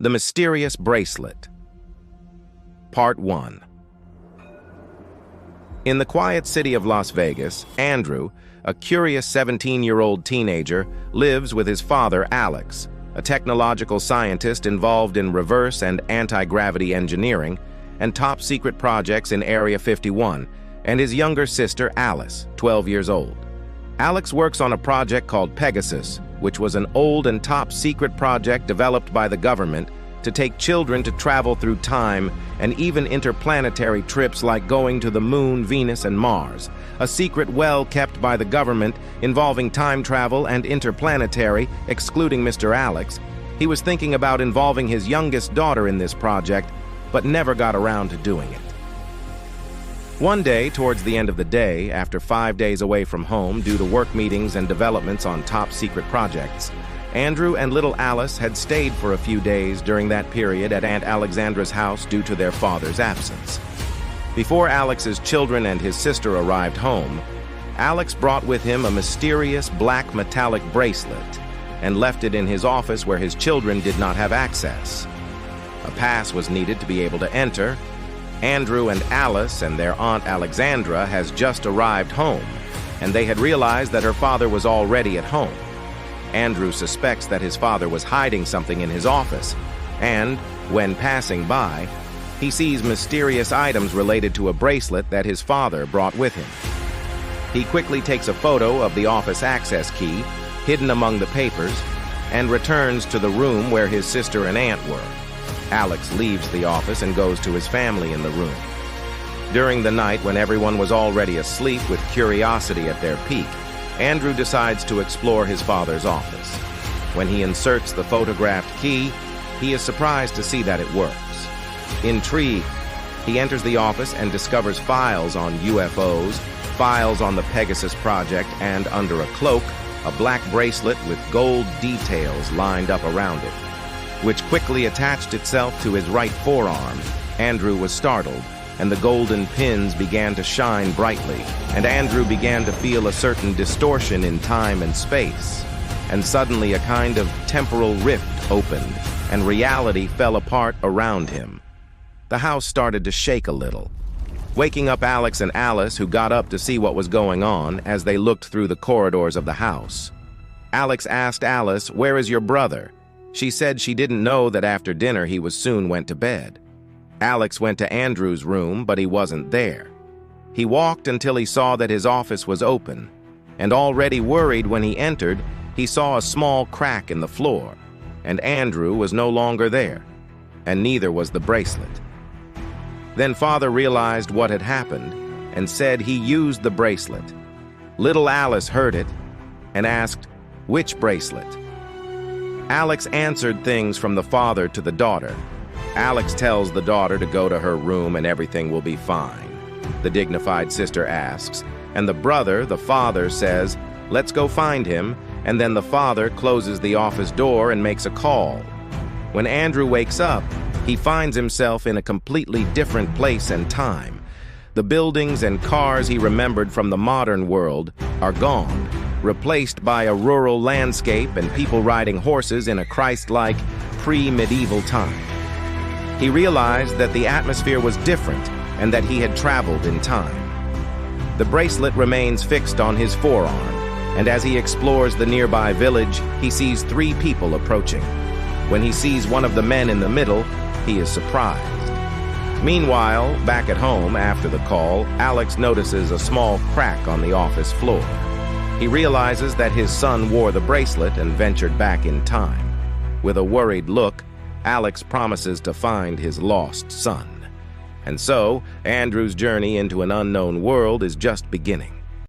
The Mysterious Bracelet. Part 1. In the quiet city of Las Vegas, Andrew, a curious 17-year-old teenager, lives with his father, Alex, a technological scientist involved in reverse and anti-gravity engineering and top-secret projects in Area 51, and his younger sister, Alice, 12 years old. Alex works on a project called Pegasus, which was an old and top-secret project developed by the government to take children to travel through time and even interplanetary trips like going to the Moon, Venus, and Mars, a secret well kept by the government involving time travel and interplanetary, excluding Mr. Alex. He was thinking about involving his youngest daughter in this project, but never got around to doing it. One day, towards the end of the day, after 5 days away from home due to work meetings and developments on top-secret projects, Andrew and little Alice had stayed for a few days during that period at Aunt Alexandra's house due to their father's absence. Before Alex's children and his sister arrived home, Alex brought with him a mysterious black metallic bracelet and left it in his office where his children did not have access. A pass was needed to be able to enter. Andrew and Alice and their Aunt Alexandra has just arrived home, and they had realized that her father was already at home. Andrew suspects that his father was hiding something in his office, and, when passing by, he sees mysterious items related to a bracelet that his father brought with him. He quickly takes a photo of the office access key, hidden among the papers, and returns to the room where his sister and aunt were. Alex leaves the office and goes to his family in the room. During the night, when everyone was already asleep with curiosity at their peak, Andrew decides to explore his father's office. When he inserts the photographed key, he is surprised to see that it works. Intrigued, he enters the office and discovers files on UFOs, files on the Pegasus project, and under a cloak, a black bracelet with gold details lined up around it, which quickly attached itself to his right forearm. Andrew was startled, and the golden pins began to shine brightly, and Andrew began to feel a certain distortion in time and space. And suddenly a kind of temporal rift opened, and reality fell apart around him. The house started to shake a little, waking up Alex and Alice, who got up to see what was going on as they looked through the corridors of the house. Alex asked Alice, "Where is your brother?" She said she didn't know that after dinner he went to bed. Alex went to Andrew's room, but he wasn't there. He walked until he saw that his office was open, and already worried when he entered, he saw a small crack in the floor, and Andrew was no longer there, and neither was the bracelet. Then Father realized what had happened and said he used the bracelet. Little Alice heard it and asked, "Which bracelet?" Alex answered things from the father to the daughter. Alex tells the daughter to go to her room and everything will be fine, the dignified sister asks, and the brother, the father, says, "Let's go find him," and then the father closes the office door and makes a call. When Andrew wakes up, he finds himself in a completely different place and time. The buildings and cars he remembered from the modern world are gone, replaced by a rural landscape and people riding horses in a Christ-like pre-medieval time. He realized that the atmosphere was different and that he had traveled in time. The bracelet remains fixed on his forearm, and as he explores the nearby village, he sees 3 people approaching. When he sees one of the men in the middle, he is surprised. Meanwhile, back at home after the call, Alex notices a small crack on the office floor. He realizes that his son wore the bracelet and ventured back in time. With a worried look, Alex promises to find his lost son. And so, Andrew's journey into an unknown world is just beginning.